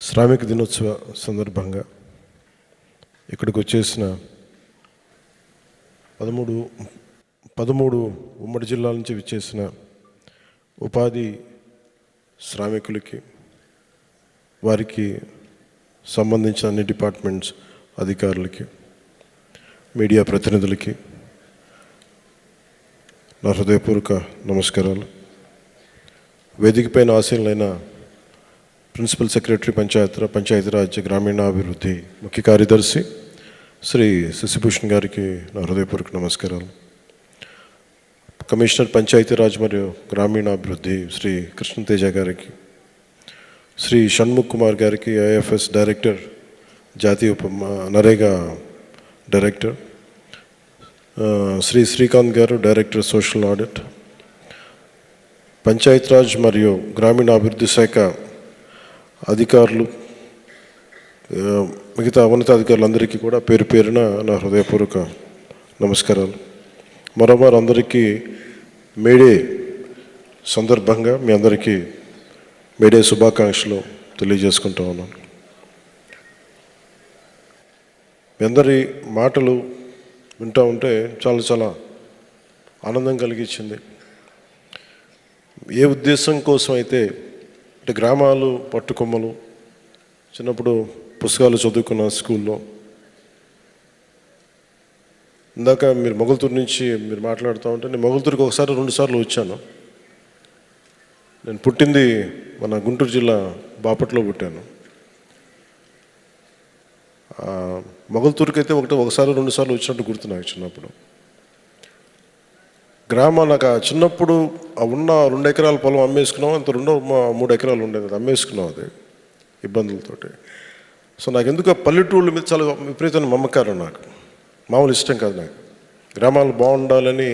శ్రామిక దినోత్సవ సందర్భంగా ఇక్కడికి వచ్చేసిన 13 ఉమ్మడి జిల్లాల నుంచి విచ్చేసిన ఉపాధి శ్రామికులకి, వారికి సంబంధించిన అన్ని డిపార్ట్మెంట్స్ అధికారులకి, మీడియా ప్రతినిధులకి నా హృదయపూర్వక నమస్కారాలు. వేదికపైన ఆశీనులైన ప్రిన్సిపల్ సెక్రటరీ పంచాయతీరాజ్ గ్రామీణాభివృద్ధి ముఖ్య కార్యదర్శి శ్రీ శశిభూషణ్ గారికి నా హృదయపూర్వక నమస్కారాలు. కమిషనర్ పంచాయతీరాజ్ మరియు గ్రామీణాభివృద్ధి శ్రీ కృష్ణతేజ గారికి, శ్రీ షణ్ముఖ్ కుమార్ గారికి, ఐఎఫ్ఎస్ డైరెక్టర్, జాతీయ నరేగా డైరెక్టర్, శ్రీ శ్రీకాంత్ గారు డైరెక్టర్ సోషల్ ఆడిట్, పంచాయతీరాజ్ మరియు గ్రామీణాభివృద్ధి శాఖ అధికారులు, మిగతా ఉన్నతాధికారులందరికీ కూడా పేరు పేరున నా హృదయపూర్వక నమస్కారాలు. మరోమారు అందరికీ మేడే సందర్భంగా మీ అందరికీ మేడే శుభాకాంక్షలు తెలియజేసుకుంటా ఉన్నాను. మీ అందరి మాటలు వింటూ ఉంటే చాలా ఆనందం కలిగించింది. ఏ ఉద్దేశం కోసం అయితే అంటే గ్రామాలు పట్టుకొమ్మలు, చిన్నప్పుడు పుస్తకాలు చదువుకున్న స్కూల్లో, ఇందాక మీరు మొగల్తూరు నుంచి మీరు మాట్లాడుతూ ఉంటే నేను మొగల్తూరుకి 1-2 సార్లు వచ్చాను. నేను పుట్టింది మన గుంటూరు జిల్లా బాపట్లో పుట్టాను. మొగల్తూరుకి అయితే 1-2 సార్లు వచ్చినట్టు గుర్తు నాకు చిన్నప్పుడు. నాకు చిన్నప్పుడు ఉన్న 2 ఎకరాల పొలం అమ్మేసుకున్నాం, అంత 3 ఎకరాలు ఉండేది, అది అమ్మేసుకున్నాం, అది ఇబ్బందులతోటి. సో నాకు ఎందుకు ఆ పల్లెటూళ్ళ మీద చాలా విపరీతమైన మమకారం, నాకు మామూలు ఇష్టం కాదు. నాకు గ్రామాలు బాగుండాలని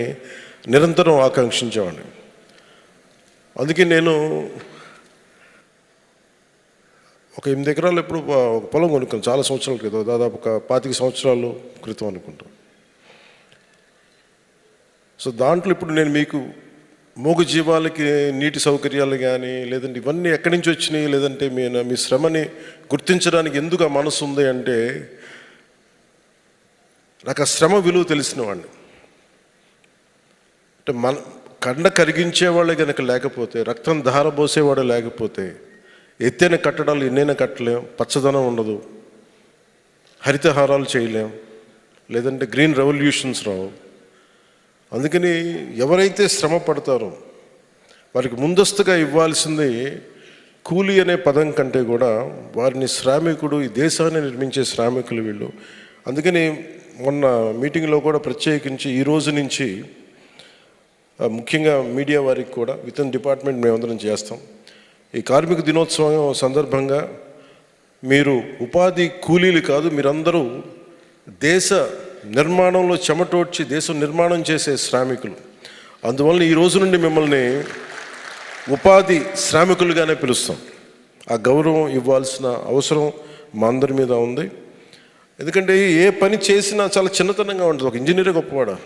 నిరంతరం ఆకాంక్షించేవాడిని. అందుకే నేను ఒక 8 ఎకరాలు ఎప్పుడు ఒక పొలం కొనుక్కాను చాలా సంవత్సరాల క్రితం, దాదాపు ఒక 25 సంవత్సరాల క్రితం అనుకుంటాను. సో దాంట్లో ఇప్పుడు నేను మీకు మూగ జీవాలకి నీటి సౌకర్యాలు కానీ, లేదంటే ఇవన్నీ ఎక్కడి నుంచి వచ్చినాయి, లేదంటే మీ శ్రమని గుర్తించడానికి ఎందుకు ఆ మనసు ఉంది అంటే, నాకు ఆ శ్రమ విలువ తెలిసిన వాడిని. అంటే కండ కరిగించేవాళ్ళే కనుక లేకపోతే, రక్తం ధారబోసేవాడు లేకపోతే, ఎత్తైన కట్టడాలు ఎన్నైనా కట్టలేం, పచ్చదనం ఉండదు, హరితహారాలు చేయలేం, లేదంటే గ్రీన్ రెవల్యూషన్స్ రావు. అందుకని ఎవరైతే శ్రమ పడతారో వారికి ముందస్తుగా ఇవ్వాల్సింది కూలీ అనే పదం కంటే కూడా వారిని శ్రామికుడు, ఈ దేశాన్ని నిర్మించే శ్రామికులు వీళ్ళు. అందుకని మొన్న మీటింగ్లో కూడా ప్రత్యేకించి ఈ రోజు నుంచి ముఖ్యంగా మీడియా వారికి కూడా విత్ డిపార్ట్మెంట్ మేమందరం చేస్తాం. ఈ కార్మిక దినోత్సవం సందర్భంగా మీరు ఉపాధి కూలీలు కాదు, మీరందరూ దేశ నిర్మాణంలో చెమటోడ్చి దేశం నిర్మాణం చేసే శ్రామికులు. అందువల్ల ఈ రోజు నుండి మిమ్మల్ని ఉపాధి శ్రామికులుగానే పిలుస్తాం. ఆ గౌరవం ఇవ్వాల్సిన అవసరం మా అందరి మీద ఉంది. ఎందుకంటే ఏ పని చేసినా చాలా చిన్నతనంగా ఉంటుంది. ఒక ఇంజనీరే గొప్పవాడా,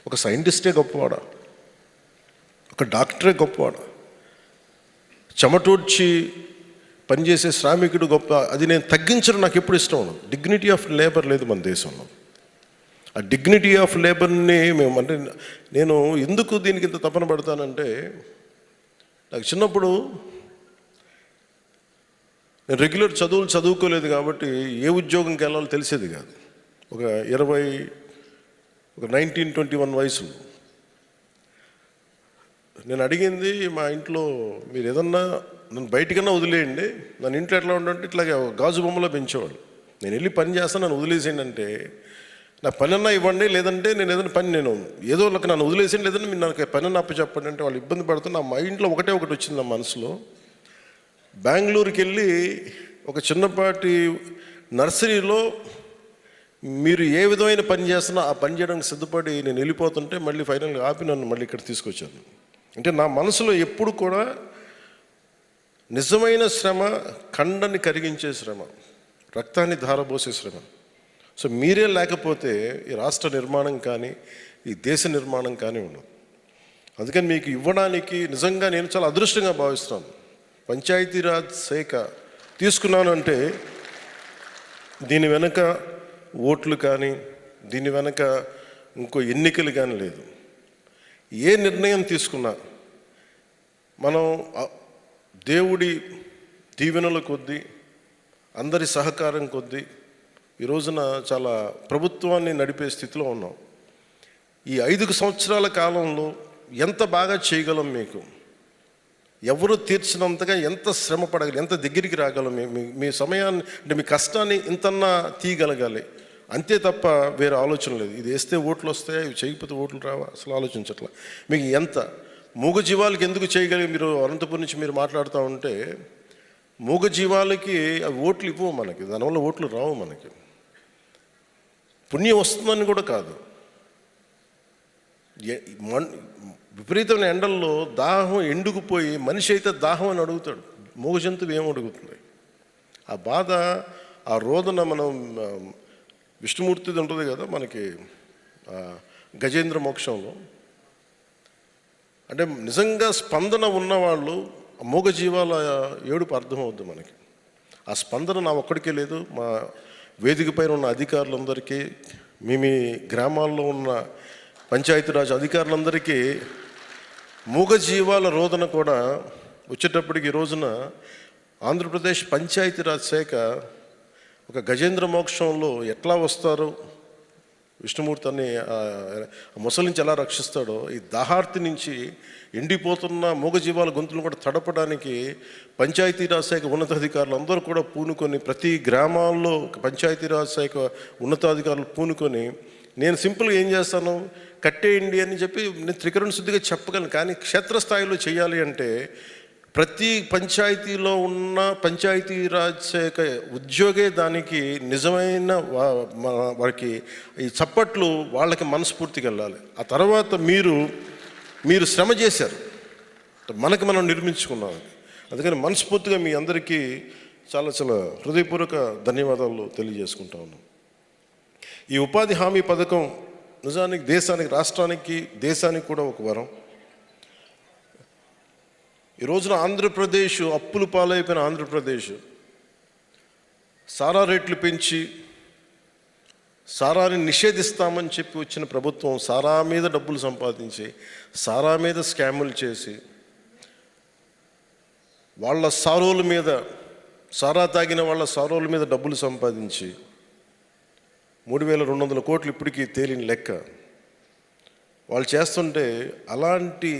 ఒక సైంటిస్టే గొప్పవాడా, ఒక డాక్టరే గొప్పవాడా, చెమటోడ్చి పనిచేసే శ్రామికుడు గొప్ప, అది నేను తగ్గించడం నాకు ఎప్పుడు ఇష్టం ఉండదు. డిగ్నిటీ ఆఫ్ లేబర్ లేదు మన దేశంలో. ఆ డిగ్నిటీ ఆఫ్ లేబర్ని నేను ఎందుకు దీనికి ఇంత తపన పడతానంటే, నాకు చిన్నప్పుడు నేను రెగ్యులర్ చదువుకోలేదు కాబట్టి ఏ ఉద్యోగంకి వెళ్ళాలో తెలిసేది కాదు. ఒక 19-21 వయసులో నేను అడిగింది మా ఇంట్లో, మీరు ఏదన్నా నన్ను బయటికన్నా వదిలేయండి, నన్ను ఇంట్లో ఎట్లా ఉండంటే ఇట్లాగే గాజు బొమ్మలో పెంచేవాళ్ళు. నేను వెళ్ళి పని చేస్తాను, నన్ను వదిలేసేయండి అంటే, నా పని అన్నా ఇవ్వండి, లేదంటే నేను ఏదైనా పని నేను ఏదో వాళ్ళకి నన్ను వదిలేసేయండి, లేదంటే మీరు నాకు పని అన్న చెప్పండి అంటే వాళ్ళు ఇబ్బంది పడుతున్న నా మైండ్లో ఒకటి వచ్చింది నా మనసులో. బెంగళూరుకి వెళ్ళి ఒక చిన్నపాటి నర్సరీలో మీరు ఏ విధమైన పని చేస్తున్నా ఆ పని చేయడానికి సిద్ధపడి నేను వెళ్ళిపోతుంటే మళ్ళీ ఫైనల్గా ఆపి నన్ను మళ్ళీ ఇక్కడ తీసుకొచ్చాను. అంటే నా మనసులో ఎప్పుడు కూడా నిజమైన శ్రమ, కండని కరిగించే శ్రమ, రక్తాన్ని ధారబోసే శ్రమ. సో మీరే లేకపోతే ఈ రాష్ట్ర నిర్మాణం కానీ ఈ దేశ నిర్మాణం కానీ ఉండదు. అందుకని మీకు ఇవ్వడానికి నిజంగా నేను చాలా అదృష్టంగా భావిస్తున్నాను. పంచాయతీరాజ్ శాఖ తీసుకున్నాను అంటే దీని వెనక ఓట్లు కానీ దీని వెనక ఇంకో ఎన్నికలు కానీ లేదు. ఏ నిర్ణయం తీసుకున్నా మనం దేవుడి దీవెనల కొద్దీ అందరి సహకారం కొద్దీ ఈ రోజున చాలా ప్రభుత్వాన్ని నడిపే స్థితిలో ఉన్నాం. ఈ 5 సంవత్సరాల కాలంలో ఎంత బాగా చేయగలం, మీకు ఎవరు తీర్చినంతగా ఎంత శ్రమ పడగలి, ఎంత దగ్గరికి రాగలం, మీ సమయాన్ని అంటే మీ కష్టాన్ని ఇంతన్నా తీయగలగాలి, అంతే తప్ప వేరే ఆలోచన లేదు. ఇది వేస్తే ఓట్లు వస్తాయా, ఇవి చేయకపోతే ఓట్లు రావా, అసలు ఆలోచించట్లా. మీకు ఎంత మూగజీవాలకి ఎందుకు చేయగలిగి, మీరు అనంతపురం నుంచి మీరు మాట్లాడుతూ ఉంటే మూగజీవాలకి అవి ఓట్లు ఇవ్వవు మనకి, దానివల్ల ఓట్లు రావు మనకి. పుణ్యం వస్తుందని కూడా కాదు, విపరీతమైన ఎండల్లో దాహం ఎండుకుపోయి మనిషి అయితే దాహం అని అడుగుతాడు, మూగ జంతువు ఏం అడుగుతుంది? ఆ బాధ, ఆ రోదన మనం విష్ణుమూర్తిది ఉంటుంది కదా మనకి గజేంద్ర మోక్షంలో. అంటే నిజంగా స్పందన ఉన్నవాళ్ళు మూగజీవాల ఏడుపు అర్థమవుద్ది మనకి. ఆ స్పందన నా ఒక్కడికే లేదు, మా వేదిక పైన ఉన్న అధికారులందరికీ, మీ గ్రామాల్లో ఉన్న పంచాయతీరాజ్ అధికారులందరికీ మూగజీవాల రోదన కూడా వచ్చేటప్పటికి ఈ రోజున ఆంధ్రప్రదేశ్ పంచాయతీరాజ్ శాఖ ఒక గజేంద్ర మోక్షంలో ఎట్లా వస్తారో విష్ణుమూర్తి అని ముసలి నుంచి ఎలా రక్షిస్తాడో, ఈ దాహార్తి నుంచి ఎండిపోతున్న మూగజీవాల గొంతులను కూడా తడపడానికి పంచాయతీరాజ్ శాఖ ఉన్నతాధికారులు అందరూ కూడా పూనుకొని, ప్రతి గ్రామాల్లో పంచాయతీరాజ్ శాఖ ఉన్నతాధికారులు పూనుకొని, నేను సింపుల్గా ఏం చేస్తాను, కట్టేయండి అని చెప్పి నేను త్రికరణ శుద్ధిగా చెప్పగలను. కానీ క్షేత్రస్థాయిలో చేయాలి అంటే ప్రతి పంచాయతీలో ఉన్న పంచాయతీరాజ్ శాఖ ఉద్యోగే దానికి నిజమైన వారికి ఈ చప్పట్లు వాళ్ళకి మనస్ఫూర్తిగా వెళ్ళాలి. ఆ తర్వాత మీరు శ్రమ చేశారు, మనకి మనం నిర్మించుకున్నాం. అందుకని మనస్ఫూర్తిగా మీ అందరికీ చాలా చాలా హృదయపూర్వక ధన్యవాదాలు తెలియజేసుకుంటా ఉన్నాం. ఈ ఉపాధి హామీ పథకం నిజానికి దేశానికి, రాష్ట్రానికి, దేశానికి కూడా ఒక వరం. ఈ రోజున ఆంధ్రప్రదేశ్ అప్పులు పాలైపోయిన ఆంధ్రప్రదేశ్ సారా రేట్లు పెంచి సారాని నిషేధిస్తామని చెప్పి వచ్చిన ప్రభుత్వం సారా మీద డబ్బులు సంపాదించి, సారా మీద స్కాములు చేసి, వాళ్ళ సారోల మీద, సారా తాగిన వాళ్ళ సారోల మీద డబ్బులు సంపాదించి 3200 కోట్లు ఇప్పటికీ తేలిన లెక్క. వాళ్ళు చేస్తుంటే అలాంటి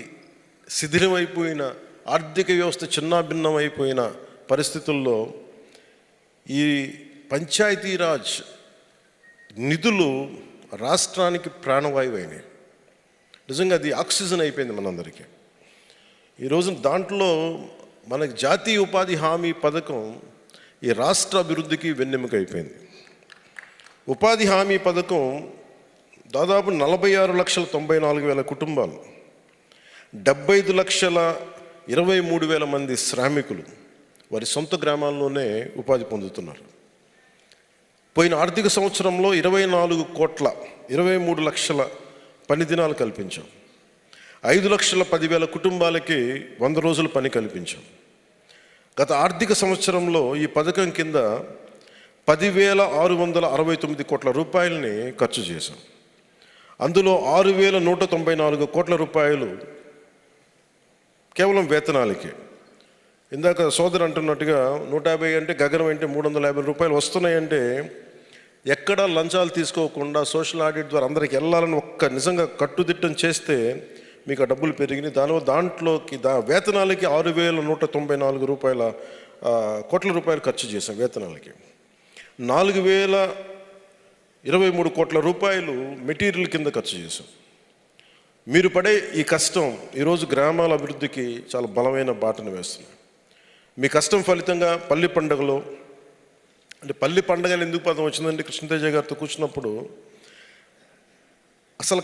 శిథిలమైపోయిన ఆర్థిక వ్యవస్థ చిన్నాభిన్నం అయిపోయిన పరిస్థితుల్లో ఈ పంచాయతీరాజ్ నిధులు రాష్ట్రానికి ప్రాణవాయువు అయినాయి. నిజంగా అది ఆక్సిజన్ అయిపోయింది మనందరికీ. ఈరోజు దాంట్లో మనకి జాతీయ ఉపాధి హామీ పథకం ఈ రాష్ట్ర అభివృద్ధికి వెన్నెముక అయిపోయింది. ఉపాధి హామీ పథకం దాదాపు 46,94,000 కుటుంబాలు, 75,23,000 మంది శ్రామికులు వారి సొంత గ్రామాల్లోనే ఉపాధి పొందుతున్నారు. పోయిన ఆర్థిక సంవత్సరంలో 24 లక్షల పని దినాలు కల్పించాం. 5,10,000 కుటుంబాలకి 100 రోజుల పని కల్పించాం. గత ఆర్థిక సంవత్సరంలో ఈ పథకం కింద 10,669 కోట్ల రూపాయలని ఖర్చు చేశాం. అందులో 6,194 కోట్ల రూపాయలు కేవలం వేతనాలకే. ఇందాక సోదరు అంటున్నట్టుగా 150 అంటే గగనం అంటే 350 రూపాయలు వస్తున్నాయంటే ఎక్కడా లంచాలు తీసుకోకుండా సోషల్ ఆడిట్ ద్వారా అందరికి వెళ్ళాలని ఒక్క నిజంగా కట్టుదిట్టం చేస్తే మీకు ఆ డబ్బులు పెరిగినాయి. దాంట్లోకి వేతనాలకి 6,194 కోట్ల రూపాయలు ఖర్చు చేశాం. వేతనాలకి 4,023 కోట్ల రూపాయలు మెటీరియల్ కింద ఖర్చు చేశాం. మీరు పడే ఈ కష్టం ఈరోజు గ్రామాల అభివృద్ధికి చాలా బలమైన బాటను వేస్తుంది. మీ కష్టం ఫలితంగా పల్లి పండుగలో, అంటే పల్లి పండుగని ఎందుకు పదం వచ్చిందంటే కృష్ణతేజ గారితో కూర్చున్నప్పుడు అసలు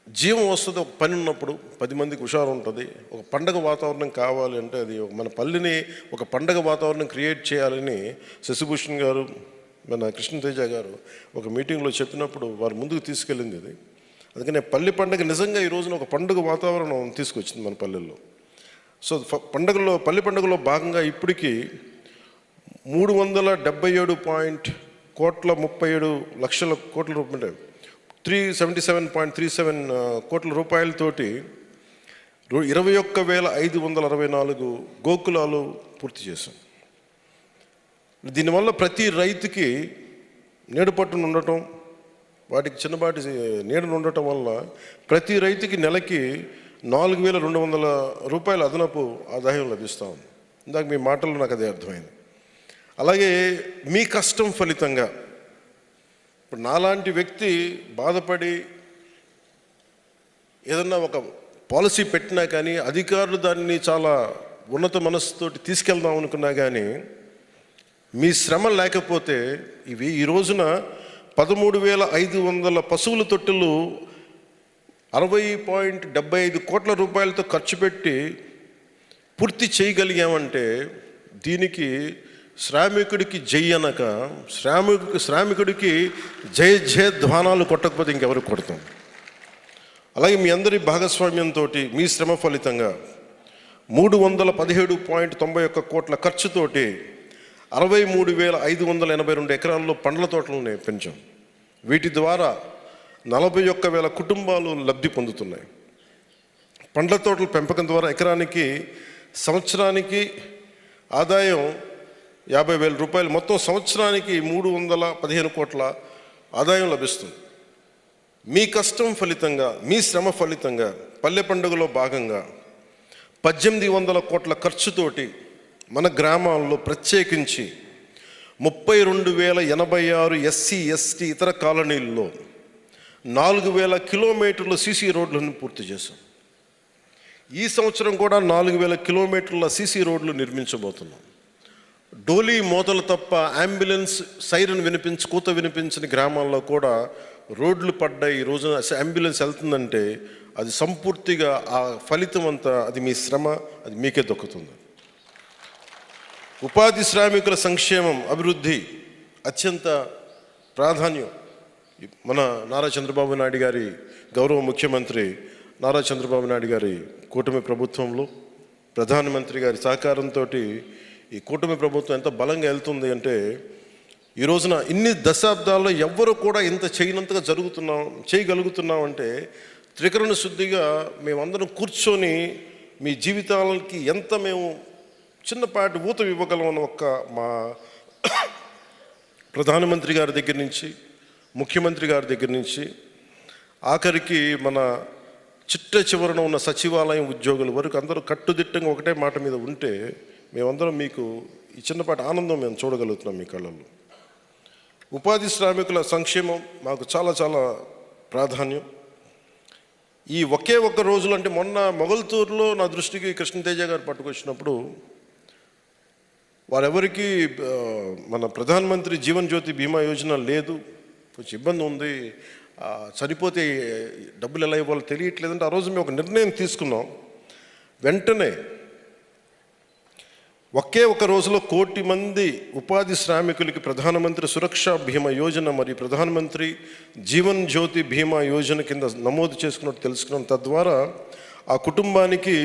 జీవం వస్తుంది. ఒక పని ఉన్నప్పుడు 10 మందికి హుషారు ఉంటుంది. ఒక పండగ వాతావరణం కావాలి అంటే అది మన పల్లిని ఒక పండగ వాతావరణం క్రియేట్ చేయాలని శశిభూషణ్ గారు, మన కృష్ణతేజ గారు ఒక మీటింగ్లో చెప్పినప్పుడు వారు ముందుకు తీసుకెళ్ళింది ఇది. అందుకనే పల్లి పండుగ నిజంగా ఈ రోజున ఒక పండుగ వాతావరణం తీసుకొచ్చింది మన పల్లెల్లో. సో పల్లి పండుగలో భాగంగా ఇప్పటికీ 377.37 రూపాయలు 377.37 కోట్ల రూపాయలతోటి 21,564 గోకులాలు పూర్తి చేశాం. దీనివల్ల ప్రతి రైతుకి నీడపట్టును ఉండటం, వాటికి చిన్నపాటి నీడను ఉండటం వల్ల ప్రతి రైతుకి నెలకి 4,200 రూపాయల అదనపు ఆదాయం లభిస్తూ ఉంది. ఇందాక మీ మాటల్లో నాకు అదే అర్థమైంది. అలాగే మీ కష్టం ఫలితంగా ఇప్పుడు నాలాంటి వ్యక్తి బాధపడి ఏదన్నా ఒక పాలసీ పెట్టినా కానీ అధికారులు దాన్ని చాలా ఉన్నత మనస్సుతోటి తీసుకెళ్దాం అనుకున్నా కానీ మీ శ్రమ లేకపోతే ఈ రోజున 13,500 పశువుల తొట్టెలు 60.75 కోట్ల రూపాయలతో ఖర్చు పెట్టి పూర్తి చేయగలిగామంటే దీనికి శ్రామికుడికి జై అనక శ్రామికుడికి జయ జయధ్వానాలు కొట్టకపోతే ఇంకెవరు కొడతాం. అలాగే మీ అందరి భాగస్వామ్యంతో మీ శ్రమ ఫలితంగా 317.91 కోట్ల ఖర్చుతోటి 63,582 ఎకరాల్లో పండ్ల తోటలను పెంచాం. వీటి ద్వారా 41,000 కుటుంబాలు లబ్ధి పొందుతున్నాయి. పండ్ల తోటల పెంపకం ద్వారా ఎకరానికి సంవత్సరానికి ఆదాయం 50,000 రూపాయలు, మొత్తం సంవత్సరానికి 315 కోట్ల ఆదాయం లభిస్తుంది. మీ కష్టం ఫలితంగా, మీ శ్రమ ఫలితంగా పల్లె పండుగలో భాగంగా 1,800 కోట్ల ఖర్చుతోటి మన గ్రామాల్లో ప్రత్యేకించి 32,086 ఎస్సీ ఎస్టీ ఇతర కాలనీల్లో 4,000 కిలోమీటర్ల సీసీ రోడ్లను పూర్తి చేశాం. ఈ సంవత్సరం కూడా 4,000 కిలోమీటర్ల సీసీ రోడ్లు నిర్మించబోతున్నాం. డోలీ మోతలు తప్ప అంబులెన్స్ సైరన్ కూత వినిపించిన గ్రామాల్లో కూడా రోడ్లు పడ్డాయి. ఈ రోజున అంబులెన్స్ వెళ్తుందంటే అది సంపూర్తిగా ఆ ఫలితం అంతా అది మీ శ్రమ, అది మీకే దక్కుతుంది. ఉపాధి శ్రామికుల సంక్షేమం, అభివృద్ధి అత్యంత ప్రాధాన్యం. మన నారా చంద్రబాబు నాయుడు గారి, గౌరవ ముఖ్యమంత్రి నారా చంద్రబాబు నాయుడు గారి కూటమి ప్రభుత్వంలో ప్రధానమంత్రి గారి సహకారంతో ఈ కూటమి ప్రభుత్వం ఎంత బలంగా వెళ్తుంది అంటే ఈ రోజున ఇన్ని దశాబ్దాల్లో ఎవ్వరు కూడా ఇంత చేయనంతగా చేయగలుగుతున్నాం అంటే త్రికరణ శుద్ధిగా మేమందరం కూర్చొని మీ జీవితాలకి ఎంత మేము చిన్నపాటి ఊత ఇవ్వగలం అన్న ఒక్క మా ప్రధానమంత్రి గారి దగ్గర నుంచి, ముఖ్యమంత్రి గారి దగ్గర నుంచి ఆఖరికి మన చివరన ఉన్న సచివాలయం ఉద్యోగుల వరకు అందరూ కట్టుదిట్టంగా ఒకటే మాట మీద ఉంటే మేమందరం మీకు ఈ చిన్నపాటి ఆనందం మేము చూడగలుగుతున్నాం మీ కళ్ళల్లో. ఉపాధి శ్రామికుల సంక్షేమం మాకు చాలా చాలా ప్రాధాన్యం. ఈ ఒకే ఒక్క రోజులు అంటే మొన్న మొగల్తూరులో నా దృష్టికి కృష్ణతేజ గారు పట్టుకొచ్చినప్పుడు వారెవరికి మన ప్రధానమంత్రి జీవన్ జ్యోతి బీమా యోజన లేదు, కొంచెం ఇబ్బంది ఉంది, చనిపోతే డబ్బులు ఎలా ఇవ్వాలో తెలియట్లేదంటే ఆ రోజు మేము ఒక నిర్ణయం తీసుకున్నాం. వెంటనే ఒకే ఒక రోజులో 1 కోటి మంది ఉపాధి శ్రామికులకి ప్రధానమంత్రి సురక్షా బీమా యోజన మరియు ప్రధానమంత్రి జీవన్ జ్యోతి బీమా యోజన కింద నమోదు చేసుకున్నట్టు తెలుసుకున్నాం. తద్వారా ఆ కుటుంబానికి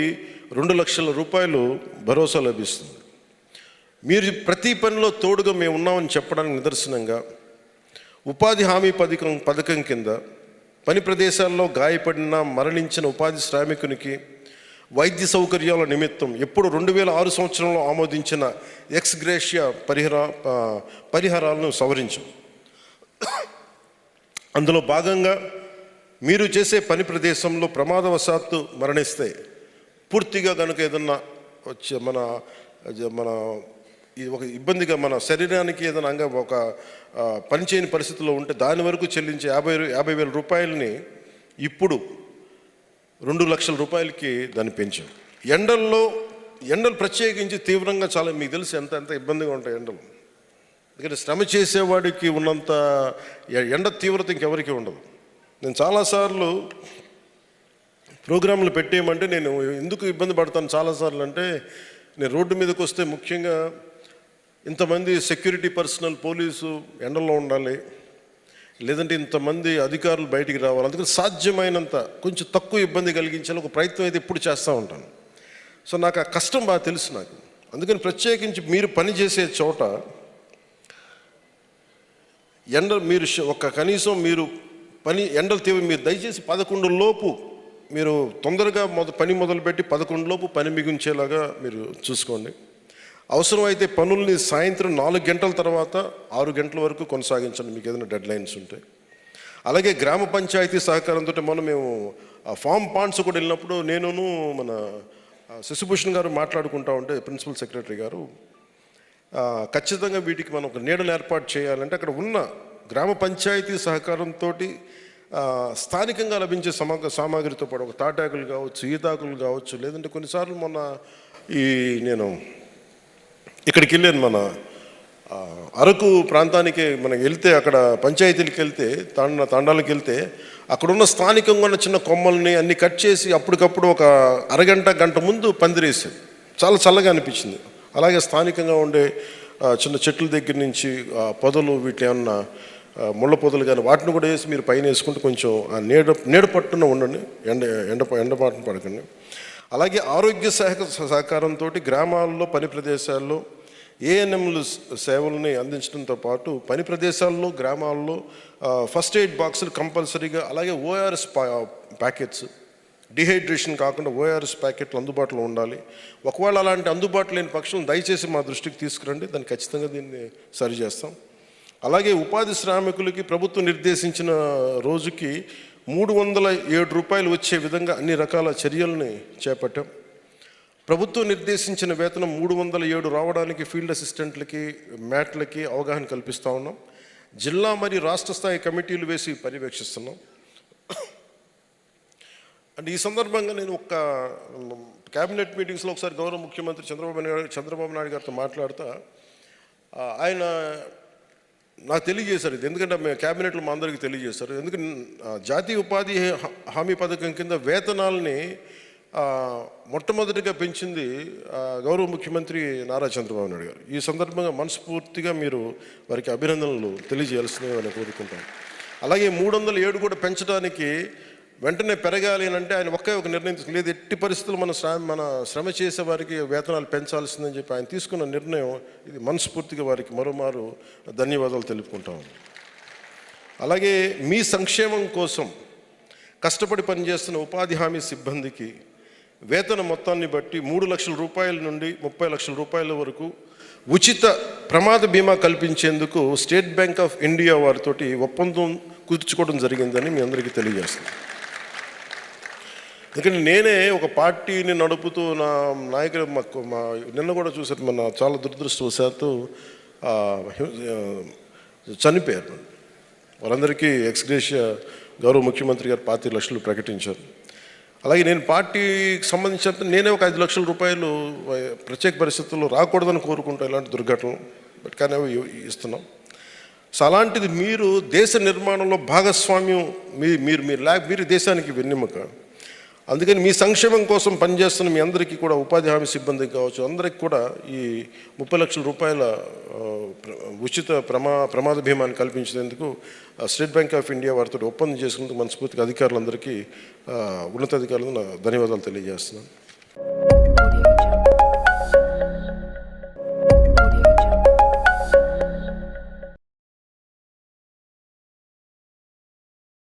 2 లక్షల రూపాయలు భరోసా లభిస్తుంది. మీరు ప్రతి పనిలో తోడుగా మేము ఉన్నామని చెప్పడానికి నిదర్శనంగా ఉపాధి హామీ పథకం కింద పని ప్రదేశాల్లో గాయపడిన మరణించిన ఉపాధి శ్రామికునికి వైద్య సౌకర్యాల నిమిత్తం ఎప్పుడు 2006 సంవత్సరంలో ఆమోదించిన ఎక్స్ గ్రేషియా పరిహారాలను సవరించాం. అందులో భాగంగా మీరు చేసే పని ప్రదేశంలో ప్రమాదవశాత్తు మరణిస్తే పూర్తిగా కనుక ఏదన్నా వచ్చే మన ఒక ఇబ్బందిగా మన శరీరానికి ఏదైనా ఒక పనిచేయని పరిస్థితిలో ఉంటే దాని వరకు చెల్లించే 50,000 రూపాయలని ఇప్పుడు 2 లక్షల రూపాయలకి దాన్ని పెంచాం. ఎండలు ప్రత్యేకించి తీవ్రంగా చాలా మీకు తెలిసి ఎంత ఇబ్బందిగా ఉంటాయి ఎండలు. ఎందుకంటే శ్రమ చేసేవాడికి ఉన్నంత ఎండ తీవ్రత ఇంకెవరికి ఉండదు. నేను చాలాసార్లు ప్రోగ్రాంలు పెట్టేయమంటే నేను ఎందుకు ఇబ్బంది పడతాను చాలాసార్లు అంటే నేను రోడ్డు మీదకి వస్తే ముఖ్యంగా ఇంతమంది సెక్యూరిటీ పర్సనల్ పోలీసు ఎండల్లో ఉండాలి, లేదంటే ఇంతమంది అధికారులు బయటికి రావాలి. అందుకని సాధ్యమైనంత కొంచెం తక్కువ ఇబ్బంది కలిగించాలి ఒక ప్రయత్నం అయితే ఎప్పుడు చేస్తూ ఉంటాను. సో నాకు ఆ కష్టం బాగా తెలుసు. నాకు అందుకని ప్రత్యేకించి మీరు పనిచేసే చోట మీరు కనీసం మీరు ఎండలు తీవ్ర మీరు దయచేసి 11 లోపు మీరు తొందరగా పని మొదలుపెట్టి 11 లోపు పని మిగించేలాగా మీరు చూసుకోండి. అవసరమైతే పనుల్ని సాయంత్రం 4 గంటల తర్వాత 6 గంటల వరకు కొనసాగించండి, మీకు ఏదైనా డెడ్ లైన్స్ ఉంటాయి. అలాగే గ్రామ పంచాయతీ సహకారంతో మేము ఫామ్ పాండ్స్ కూడా వెళ్ళినప్పుడు నేను మన శశిభూషణ్ గారు మాట్లాడుకుంటా ఉంటే ప్రిన్సిపల్ సెక్రటరీ గారు ఖచ్చితంగా వీటికి మనం ఒక నీడను ఏర్పాటు చేయాలంటే అక్కడ ఉన్న గ్రామ పంచాయతీ సహకారంతో స్థానికంగా లభించే సామాగ్రితో పాటు ఒక తాటాకులు కావచ్చు, ఈతాకులు కావచ్చు, లేదంటే కొన్నిసార్లు మొన్న నేను ఇక్కడికి వెళ్ళాను, మన అరకు ప్రాంతానికి మనం వెళ్తే అక్కడ పంచాయతీలకు వెళ్తే తాండాలకు వెళ్తే అక్కడున్న స్థానికంగా ఉన్న చిన్న కొమ్మల్ని అన్ని కట్ చేసి అప్పటికప్పుడు ఒక గంట ముందు పందిరేసారు. చాలా చల్లగా అనిపించింది. అలాగే స్థానికంగా ఉండే చిన్న చెట్ల దగ్గర నుంచి పొదలు, వీటి ఏమన్నా ముళ్ళ పొదలు కానీ వాటిని కూడా వేసి మీరు పైన వేసుకుంటే కొంచెం ఆ నీడ పట్టున ఉండండి, ఎండపాటున పడకండి. అలాగే ఆరోగ్య సహకారంతో గ్రామాల్లో పని ప్రదేశాల్లో ఏఎన్ఎంలు సేవల్ని అందించడంతో పాటు పని ప్రదేశాల్లో గ్రామాల్లో ఫస్ట్ ఎయిడ్ బాక్సులు కంపల్సరీగా, అలాగే ఓఆర్ఎస్ ప్యాకెట్స్, డిహైడ్రేషన్ కాకుండా ఓఆర్ఎస్ ప్యాకెట్లు అందుబాటులో ఉండాలి. ఒకవేళ అలాంటి అందుబాటులో లేని పక్షులను దయచేసి మా దృష్టికి తీసుకురండి, దాన్ని ఖచ్చితంగా దీన్ని సరిచేస్తాం. అలాగే ఉపాధి శ్రామికులకి ప్రభుత్వం నిర్దేశించిన రోజుకి 307 రూపాయలు వచ్చే విధంగా అన్ని రకాల చర్యల్ని చేపట్టాం. ప్రభుత్వం నిర్దేశించిన వేతనం 307 రావడానికి ఫీల్డ్ అసిస్టెంట్లకి, మ్యాట్లకి అవగాహన కల్పిస్తూ ఉన్నాం. జిల్లా మరియు రాష్ట్ర స్థాయి కమిటీలు వేసి పర్యవేక్షిస్తున్నాం. అంటే ఈ సందర్భంగా నేను ఒక క్యాబినెట్ మీటింగ్స్లో ఒకసారి గౌరవ ముఖ్యమంత్రి చంద్రబాబు నాయుడు గారితో మాట్లాడుతూ ఆయన నాకు తెలియజేశారు ఇది, ఎందుకంటే మేము క్యాబినెట్లో మా అందరికీ తెలియజేశారు. ఎందుకంటే జాతీయ ఉపాధి హామీ పథకం కింద వేతనాలని మొట్టమొదటిగా పెంచింది గౌరవ ముఖ్యమంత్రి నారా చంద్రబాబు నాయుడు గారు. ఈ సందర్భంగా మనస్ఫూర్తిగా మీరు వారికి అభినందనలు తెలియజేయాల్సిందిగా నేను కోరుకుంటాను. అలాగే 307 కూడా పెంచడానికి వెంటనే పెరగాలి అని అంటే ఆయన ఒక నిర్ణయం లేదు, ఎట్టి పరిస్థితులు మన శ్రమ చేసే వారికి వేతనాలు పెంచాల్సిందని చెప్పి ఆయన తీసుకున్న నిర్ణయం, ఇది మనస్ఫూర్తిగా వారికి మరోమారు ధన్యవాదాలు తెలుపుకుంటాం. అలాగే మీ సంక్షేమం కోసం కష్టపడి పనిచేస్తున్న ఉపాధి హామీ సిబ్బందికి వేతన మొత్తాన్ని బట్టి 3 లక్షల రూపాయల నుండి 30 లక్షల రూపాయల వరకు ఉచిత ప్రమాద బీమా కల్పించేందుకు స్టేట్ బ్యాంక్ ఆఫ్ ఇండియా వారితోటి ఒప్పందం కుదుర్చుకోవడం జరిగిందని మీ అందరికీ తెలియజేస్తున్నాను. ఎందుకంటే నేనే ఒక పార్టీని నడుపుతూ నా నాయకులు నిన్న కూడా చూసారు, మన చాలా దురదృష్టవశాత్తు చనిపోయారు. వాళ్ళందరికీ ఎక్స్గ్రేషియా గౌరవ ముఖ్యమంత్రి గారు 25 లక్షలు ప్రకటించారు. అలాగే నేను పార్టీకి సంబంధించినంత నేనే ఒక 5 లక్షల రూపాయలు ప్రత్యేక పరిస్థితుల్లో రాకూడదని కోరుకుంటాం ఇలాంటి దుర్ఘటనలు, బట్ కానీ అవి ఇస్తున్నాం. సో అలాంటిది మీరు దేశ నిర్మాణంలో భాగస్వామ్యం, మీరు దేశానికి వెన్నెముక. అందుకని మీ సంక్షేమం కోసం పనిచేస్తున్న మీ అందరికీ కూడా ఉపాధి హామీ సిబ్బందికి కావచ్చు, అందరికీ కూడా ఈ 30 లక్షల రూపాయల ఉచిత ప్రమాద బీమాని కల్పించేందుకు స్టేట్ బ్యాంక్ ఆఫ్ ఇండియా వారితో ఒప్పందం చేసుకున్నందుకు మనస్ఫూర్తిగా అధికారులందరికీ ఉన్నతాధికారులకు ధన్యవాదాలు తెలియజేస్తున్నాను.